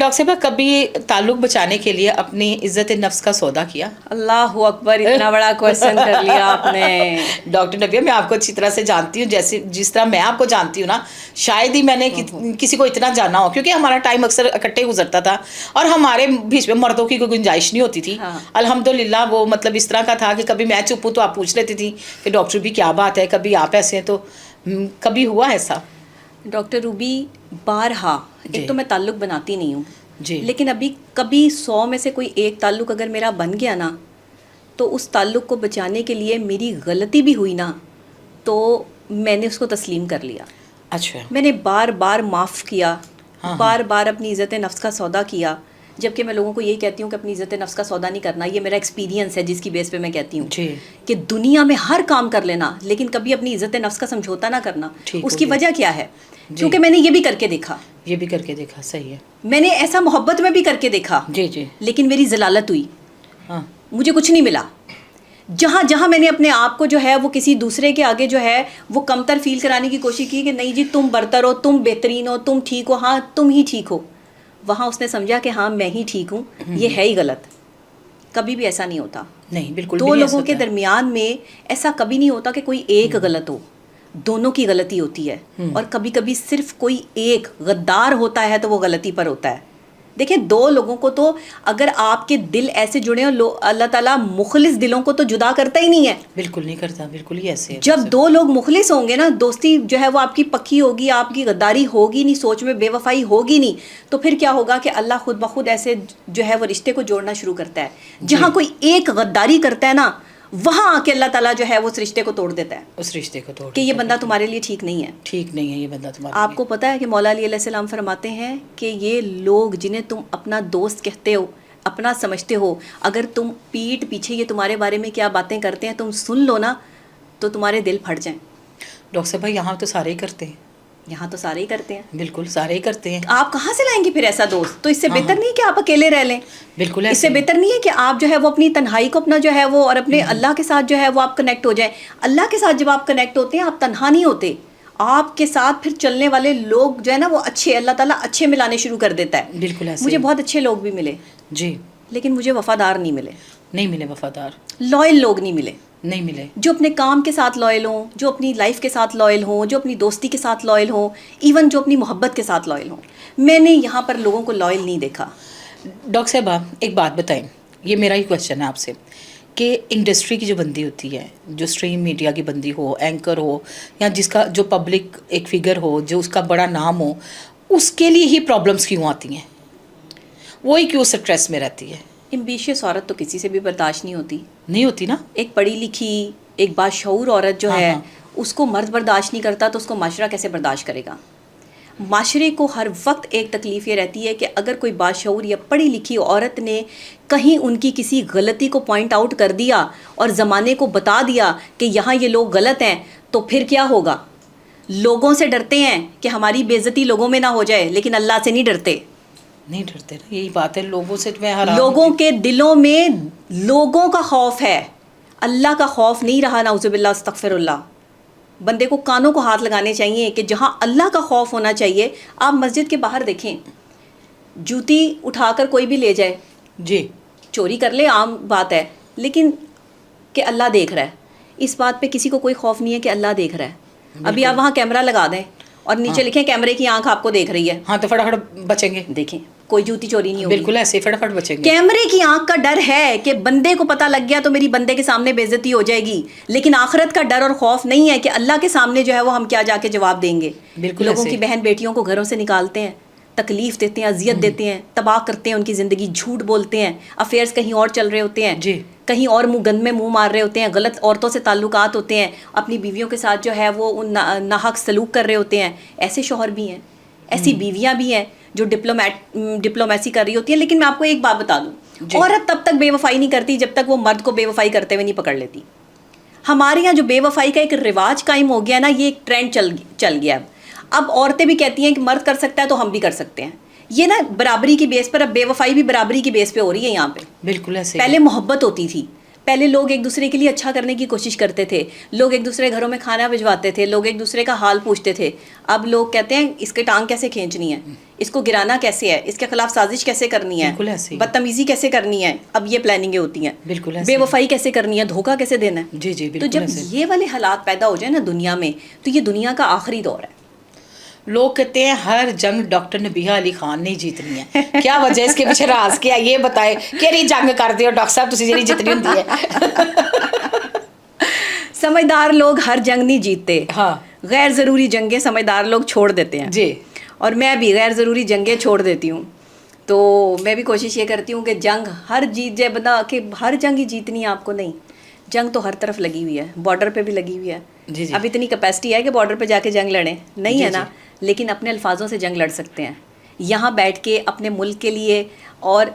Doctor صاحبہ کبھی تعلق بچانے کے لیے اپنی عزت نفس کا سودا کیا؟ اللہ اکبر، اتنا بڑا کوشچن کر لیا آپ نے ڈاکٹر نبیہ میں آپ کو اچھی طرح سے جانتی ہوں، جیسے جس طرح میں آپ کو جانتی ہوں نا، شاید ہی میں نے کسی کو اتنا جانا ہو، کیونکہ ہمارا ٹائم اکثر اکٹھے گزرتا تھا اور ہمارے بیچ میں مردوں کی کوئی گنجائش نہیں ہوتی تھی. الحمدللہ وہ مطلب اس طرح کا تھا کہ کبھی میں چپ ہوں تو آپ پوچھ لیتی تھی کہ ڈاکٹر بھی کیا بات ہے، کبھی آپ ایسے ہیں. تو کبھی ہوا ایسا؟ ڈاکٹر روبی بارہا، ایک تو میں تعلق بناتی نہیں ہوں جی، لیکن ابھی کبھی 100 میں سے کوئی ایک تعلق اگر میرا بن گیا نا، تو اس تعلق کو بچانے کے لیے میری غلطی بھی ہوئی نا، تو میں نے اس کو تسلیم کر لیا. اچھا، میں نے بار بار معاف کیا، بار بار اپنی عزت نفس کا سودا کیا. جبکہ میں لوگوں کو یہی کہتی ہوں کہ اپنی عزت نفس کا سودا نہیں کرنا. یہ میرا ایکسپیرینس ہے جس کی بیس پہ میں کہتی ہوں کہ دنیا میں ہر کام کر لینا لیکن کبھی اپنی عزت نفس کا سمجھوتا نہ کرنا. اس کی وجہ کیا ہے؟ کیونکہ میں نے یہ بھی کر کے دیکھا، یہ بھی کر کے دیکھا. صحیح ہے. میں نے ایسا محبت میں بھی کر کے دیکھا. جی جی. لیکن میری ضلالت ہوئی، مجھے کچھ نہیں ملا. جہاں جہاں میں نے اپنے آپ کو جو ہے وہ کسی دوسرے کے آگے جو ہے وہ کمتر فیل کرانے کی کوشش کی کہ نہیں جی تم برتر ہو، تم بہترین ہو، تم ٹھیک ہو، ہاں تم ہی ٹھیک ہو، وہاں اس نے سمجھا کہ ہاں میں ہی ٹھیک ہوں، یہ ہے ہی غلط. کبھی بھی ایسا نہیں ہوتا. نہیں، بالکل دو لوگوں کے درمیان میں ایسا کبھی نہیں ہوتا کہ کوئی ایک غلط ہو، دونوں کی غلطی ہوتی ہے. اور کبھی کبھی صرف کوئی ایک غدار ہوتا ہے تو وہ غلطی پر ہوتا ہے. دیکھیں دو لوگوں کو تو اگر آپ کے دل ایسے جڑے ہوں، اللہ تعالیٰ مخلص دلوں کو تو جدا کرتا ہی نہیں ہے. بالکل نہیں کرتا، بالکل ہی ایسے ہے. جب دو لوگ مخلص ہوں گے نا، دوستی جو ہے وہ آپ کی پکی ہوگی، آپ کی غداری ہوگی نہیں، سوچ میں بے وفائی ہوگی نہیں، تو پھر کیا ہوگا کہ اللہ خود بخود ایسے جو ہے وہ رشتے کو جوڑنا شروع کرتا ہے. جہاں کوئی ایک غداری کرتا ہے نا، وہاں آ کے اللہ تعالیٰ جو ہے وہ اس رشتے کو توڑ دیتا ہے. اس رشتے کو توڑ کہ یہ بندہ تمہارے لیے ٹھیک نہیں ہے. ٹھیک نہیں ہے یہ بندہ تمہارے. آپ کو پتہ ہے کہ مولا علی علیہ السلام فرماتے ہیں کہ یہ لوگ جنہیں تم اپنا دوست کہتے ہو، اپنا سمجھتے ہو، اگر تم پیٹھ پیچھے یہ تمہارے بارے میں کیا باتیں کرتے ہیں تم سن لو نا، تو تمہارے دل پھٹ جائیں. ڈاکٹر صاحب یہاں تو سارے ہی کرتے ہیں. یہاں تو سارے ہی کرتے ہیں. بالکل سارے ہی کرتے ہیں. آپ کہاں سے لائیں گے پھر ایسا دوست؟ تو اس سے بہتر نہیں کہ آپ اکیلے رہ لیں. بالکل اس سے بہتر نہیں ہے کہ آپ جو ہے وہ اپنی تنہائی کو اپنا جو ہے وہ اور اپنے اللہ کے ساتھ جو ہے وہ آپ کنیکٹ ہو جائیں. اللہ کے ساتھ جب آپ کنیکٹ ہوتے ہیں آپ تنہا نہیں ہوتے، آپ کے ساتھ پھر چلنے والے لوگ جو ہے نا وہ اچھے، اللہ تعالیٰ اچھے ملانے شروع کر دیتا ہے. بالکل ایسے. مجھے بہت اچھے لوگ بھی ملے جی، لیکن مجھے وفادار نہیں ملے. نہیں ملے وفادار، لائل لوگ نہیں ملے. نہیں ملے جو اپنے کام کے ساتھ لائل ہوں، جو اپنی لائف کے ساتھ لائل ہوں، جو اپنی دوستی کے ساتھ لائل ہوں، ایون جو اپنی محبت کے ساتھ لائل ہوں. میں نے یہاں پر لوگوں کو لائل نہیں دیکھا. ڈاکٹر صاحبہ ایک بات بتائیں، یہ میرا ہی کوشچن ہے آپ سے، کہ انڈسٹری کی جو بندی ہوتی ہے، جو اسٹریم میڈیا کی بندی ہو، اینکر ہو، یا جس کا جو پبلک ایک فگر ہو، جو اس کا بڑا نام ہو، اس کے لیے ہی پرابلمس کیوں آتی ہیں؟ وہی کیوں اسٹریس میں رہتی ہے؟ ایمبیشیس عورت تو کسی سے بھی برداشت نہیں ہوتی. نہیں ہوتی نا. ایک پڑھی لکھی ایک باشعور عورت جو ہے اس کو مرد برداشت نہیں کرتا تو اس کو معاشرہ کیسے برداشت کرے گا؟ معاشرے کو ہر وقت ایک تکلیف یہ رہتی ہے کہ اگر کوئی باشعور یا پڑھی لکھی عورت نے کہیں ان کی کسی غلطی کو پوائنٹ آؤٹ کر دیا اور زمانے کو بتا دیا کہ یہاں یہ لوگ غلط ہیں، تو پھر کیا ہوگا؟ لوگوں سے ڈرتے ہیں کہ ہماری بے عزتی لوگوں میں نہ ہو جائے، لیکن اللہ سے نہیں ڈرتے. نہیں ڈرتے نا، یہی بات ہے. لوگوں سے لوگوں کے دلوں میں لوگوں کا خوف ہے، اللہ کا خوف نہیں رہا. نعوذ باللہ، استغفر اللہ. بندے کو کانوں کو ہاتھ لگانے چاہیے کہ جہاں اللہ کا خوف ہونا چاہیے. آپ مسجد کے باہر دیکھیں، جوتی اٹھا کر کوئی بھی لے جائے، جی چوری کر لے عام بات ہے، لیکن کہ اللہ دیکھ رہا ہے، اس بات پہ کسی کو کوئی خوف نہیں ہے کہ اللہ دیکھ رہا ہے. ابھی آپ وہاں کیمرہ لگا دیں اور نیچے لکھیں کیمرے کی آنکھ آپ کو دیکھ رہی ہے، ہاں تو فٹافٹ بچیں گے. دیکھیں کوئی جوتی چوری نہیں ہوگی. بالکل ایسے فٹافٹ بچیں گے. کیمرے کی آنکھ کا ڈر ہے کہ بندے کو پتہ لگ گیا تو میری بندے کے سامنے بے عزتی ہو جائے گی، لیکن آخرت کا ڈر اور خوف نہیں ہے کہ اللہ کے سامنے جو ہے وہ ہم کیا جا کے جواب دیں گے. بالکل. لوگوں کی بہن بیٹیوں کو گھروں سے نکالتے ہیں، تکلیف دیتے ہیں، اذیت دیتے ہیں، تباہ کرتے ہیں ان کی زندگی، جھوٹ بولتے ہیں، افیئرز کہیں اور چل رہے ہوتے ہیں، جی کہیں اور گند میں منہ مار رہے ہوتے ہیں، غلط عورتوں سے تعلقات ہوتے ہیں، اپنی بیویوں کے ساتھ جو ہے وہ ناحق سلوک کر رہے ہوتے ہیں. ایسے شوہر بھی ہیں، ایسی بیویاں بھی ہیں جو ڈپلومیسی کر رہی ہوتی ہیں. لیکن میں آپ کو ایک بات بتا دوں، عورت تب تک بے وفائی نہیں کرتی جب تک وہ مرد کو بے وفائی کرتے ہوئے نہیں پکڑ لیتی. ہمارے یہاں جو بے وفائی کا ایک رواج قائم ہو گیا نا، یہ ایک ٹرینڈ چل گیا. اب عورتیں بھی کہتی ہیں کہ مرد کر سکتا ہے تو ہم بھی کر سکتے ہیں. یہ نا برابری کی بیس پر، اب بے وفائی بھی برابری کی بیس پہ ہو رہی ہے یہاں پہ. بالکل ایسے. پہلے محبت ہوتی تھی، پہلے لوگ ایک دوسرے کے لیے اچھا کرنے کی کوشش کرتے تھے, لوگ ایک دوسرے گھروں میں کھانا بھجواتے تھے, لوگ ایک دوسرے کا حال پوچھتے تھے. اب لوگ کہتے ہیں اس کے ٹانگ کیسے کھینچنی ہے, اس کو گرانا کیسے ہے, اس کے خلاف سازش کیسے کرنی ہے, بدتمیزی کیسے کرنی ہے, اب یہ پلاننگیں ہوتی ہیں. بالکل بے وفائی کیسے کرنی ہے, دھوکہ کیسے دینا ہے. جی جی تو جب یہ والے حالات پیدا ہو جائیں نا دنیا میں, تو یہ دنیا کا آخری دور ہے. لوگ کہتے ہیں ہر جنگ ڈاکٹر نبیہ علی خان نے جیتنی ہے. کیا وجہ ہے اس کے پیچھے راز کیا, یہ بتائے کہ نہیں جنگ کرتے ہو ڈاکٹر صاحب تسی جی جتنی ہوتی ہے. سمجھدار لوگ ہر جنگ نہیں جیتتے. ہاں, غیر ضروری جنگیں سمجھدار لوگ چھوڑ دیتے ہیں. جی, اور میں بھی غیر ضروری جنگیں چھوڑ دیتی ہوں. تو میں بھی کوشش یہ کرتی ہوں کہ جنگ ہر جیت جائے بندہ, کہ ہر جنگ ہی جیتنی ہے آپ کو, نہیں. جنگ تو ہر طرف لگی ہوئی ہے, بارڈر پہ بھی لگی ہوئی ہے. جی, اب اتنی کیپیسٹی ہے کہ بارڈر پہ جا کے جنگ لڑیں, نہیں ہے نا, لیکن اپنے الفاظوں سے جنگ لڑ سکتے ہیں. یہاں بیٹھ کے اپنے ملک کے لیے اور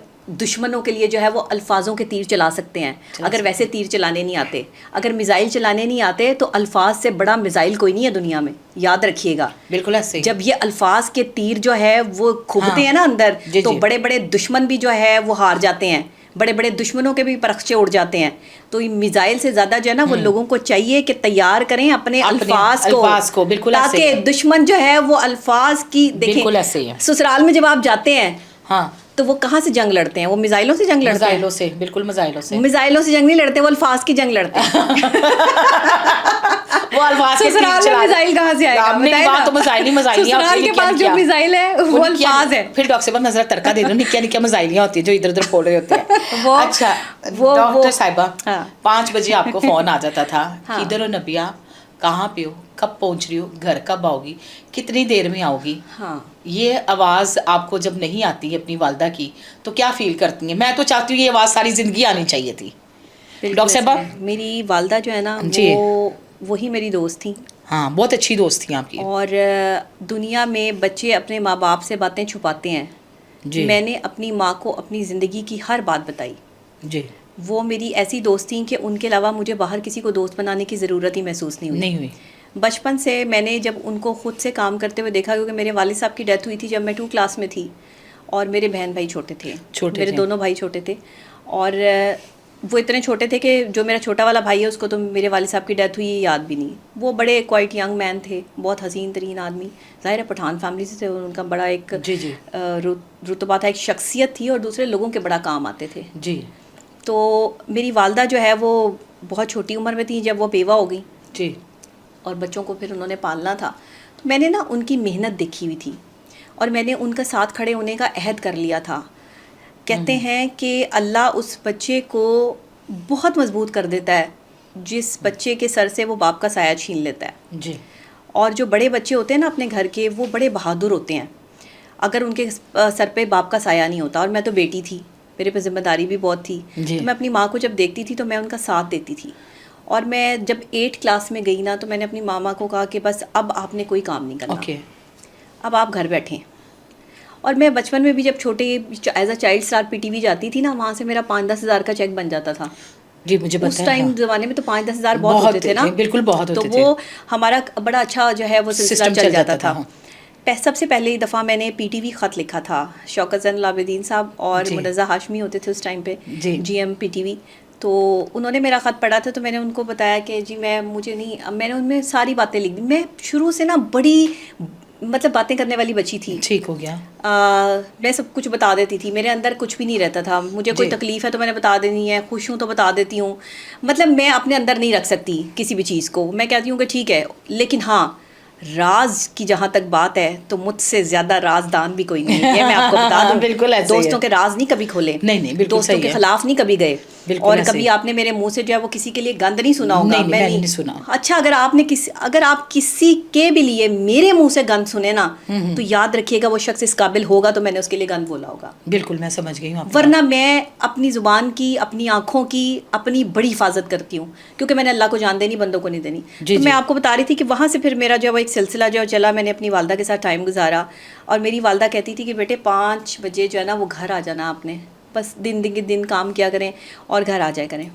دشمنوں کے لیے جو ہے وہ الفاظوں کے تیر چلا سکتے ہیں. اگر ویسے تیر چلانے نہیں آتے, اگر میزائل چلانے نہیں آتے, تو الفاظ سے بڑا میزائل کوئی نہیں ہے دنیا میں, یاد رکھیے گا. بالکل ایسے جب یہ الفاظ کے تیر جو ہے وہ کھبتے ہیں نا اندر, تو بڑے بڑے دشمن بھی جو ہے وہ ہار جاتے ہیں, بڑے بڑے دشمنوں کے بھی پرخچے اڑ جاتے ہیں. تو میزائل سے زیادہ جو ہے نا وہ لوگوں کو چاہیے کہ تیار کریں اپنے الفاظ کو, بالکل, تاکہ دشمن جو ہے وہ الفاظ کی دیکھیں. سسرال میں جب آپ جاتے ہیں, ہاں, تو وہ کہاں سے جنگ لڑتے ہیں, وہ میزائلوں سے جنگ لڑتے ہیں. میزائلوں سے, بالکل میزائلوں سے. میزائلوں سے جنگ نہیں لڑتے, وہ الفاظ کی جنگ لڑتے ہیں. وہ الفاظ کے سسرال میں میزائل کہاں سے آئے گا, میری بات تو میزائل سسرال کے پاس جو میزائل ہے وہ الفاظ ہے. پھر ڈاکٹر صاحب نظر تڑکا دے دو, نکیا نکیا میزائلیاں ہوتی ہیں جو ادھر ادھر پھوڑ رہے ہوتے ہیں. اچھا ڈاکٹر صاحبہ, 5 بجے آپ کو فون آ جاتا تھا, کدھر ہو نبیہ, کہاں پہ ہو, کب پہنچ رہی ہو, گھر کب آؤ گی, کتنی دیر میں آؤ گی. یہ آواز آپ کو جب نہیں آتی ہے اپنی والدہ کی, تو کیا فیل کرتی ہیں؟ میں تو چاہتی ہوں یہ آواز ساری زندگی آنی چاہیے تھی. ڈاکٹر صاحبہ, میری والدہ جو ہے نا, وہی میری دوست تھیں. ہاں, بہت اچھی دوست تھیں آپ کی. اور دنیا میں بچے اپنے ماں باپ سے باتیں چھپاتے ہیں. میں نے اپنی ماں کو اپنی زندگی کی ہر بات بتائی. جی, وہ میری ایسی دوست تھیں کہ ان کے علاوہ مجھے باہر کسی کو دوست بنانے کی ضرورت ہی محسوس نہیں ہوئی. بچپن سے میں نے جب ان کو خود سے کام کرتے ہوئے دیکھا, کیونکہ میرے والد صاحب کی ڈیتھ ہوئی تھی جب میں 2 کلاس میں تھی, اور میرے بہن بھائی چھوٹے تھے, میرے دونوں بھائی چھوٹے تھے. اور وہ اتنے چھوٹے تھے کہ جو میرا چھوٹا والا بھائی ہے اس کو تو میرے والد صاحب کی ڈیتھ ہوئی یاد بھی نہیں. وہ بڑے کوائٹ ینگ مین تھے, بہت حسین ترین آدمی, ظاہر ہے پٹھان فیملی سے تھے, ان کا بڑا ایک رتبہ تھا, ایک شخصیت تھی, اور دوسرے لوگوں کے بڑا کام آتے تھے. جی, تو میری والدہ جو ہے وہ بہت چھوٹی عمر میں تھی جب وہ بیوہ ہو گئی. جی, اور بچوں کو پھر انہوں نے پالنا تھا. تو میں نے نا ان کی محنت دیکھی ہوئی تھی, اور میں نے ان کا ساتھ کھڑے ہونے کا عہد کر لیا تھا. کہتے ہیں کہ اللہ اس بچے کو بہت مضبوط کر دیتا ہے جس بچے کے سر سے وہ باپ کا سایہ چھین لیتا ہے. جی, اور جو بڑے بچے ہوتے ہیں نا اپنے گھر کے, وہ بڑے بہادر ہوتے ہیں اگر ان کے سر پہ باپ کا سایہ نہیں ہوتا. اور میں تو بیٹی تھی, میرے پہ ذمہ داری بھی بہت تھی. تو میں اپنی ماں کو جب دیکھتی تھی تو میں ان کا ساتھ دیتی تھی. اور میں جب 8 کلاس میں گئی نا, تو میں نے اپنی ماما کو کہا کہ بس اب آپ نے کوئی کام نہیں کرنا, اب آپ گھر بیٹھیں. اور میں بچپن میں بھی جب چھوٹے as a child star P T V جاتی تھی نا, وہاں سے میرا 5-10 ہزار کا چیک بن جاتا تھا. جی, مجھے اس ٹائم زمانے میں تو 5-10 ہزار بہت ہوتے تھے نا, بالکل بہت ہوتے تھے. تو وہ ہمارا بڑا اچھا جو ہے وہ سلسلہ چل جاتا تھا. سب سے پہلی دفعہ میں نے پی ٹی وی خط لکھا تھا. شوکت زین العابدین صاحب اور مرزا ہاشمی ہوتے تھے اس ٹائم پہ, G M P T V. تو انہوں نے میرا خط پڑھا تھا, تو میں نے ان کو بتایا کہ جی مجھے نہیں, میں نے ان میں ساری باتیں لکھ دی. میں شروع سے نا بڑی مطلب باتیں کرنے والی بچی تھی. ٹھیک ہو گیا. میں سب کچھ بتا دیتی تھی, میرے اندر کچھ بھی نہیں رہتا تھا. مجھے کوئی تکلیف ہے تو میں نے بتا دینی ہے, خوش ہوں تو بتا دیتی ہوں. مطلب میں اپنے اندر نہیں رکھ سکتی کسی بھی چیز کو. میں کہتی ہوں کہ ٹھیک ہے, لیکن ہاں راز کی جہاں تک بات ہے تو مجھ سے زیادہ رازدان بھی کوئی نہیں. یہ میں آپ کو بتا دوں, بالکل دوستوں کے راز نہیں کبھی کھولے, دوستوں کے خلاف نہیں کبھی گئے, اور کبھی آپ نے میرے منہ سے جو ہے وہ کسی کے لیے گند نہیں سنا ہوگا. میں نہیں سنا. اچھا, اگر آپ کسی کے بھی لیے میرے منہ سے گند سنے نا, تو یاد رکھیے گا وہ شخص اس قابل ہوگا تو میں نے اس کے لیے گند بولا ہوگا. بالکل, میں سمجھ گئی ہوں. ورنہ میں اپنی زبان کی, اپنی آنکھوں کی اپنی بڑی حفاظت کرتی ہوں, کیونکہ میں نے اللہ کو جان دینی, بندوں کو نہیں دینی. تو میں آپ کو بتا رہی تھی کہ وہاں سے پھر میرا جو ایک سلسلہ جو چلا, میں نے اپنی والدہ کے ساتھ ٹائم گزارا. اور میری والدہ کہتی تھی کہ بیٹے 5 بجے جو ہے نا وہ گھر آ جانا آپ نے, بس دن کام کیا کریں اور گھر آ جائے کریں.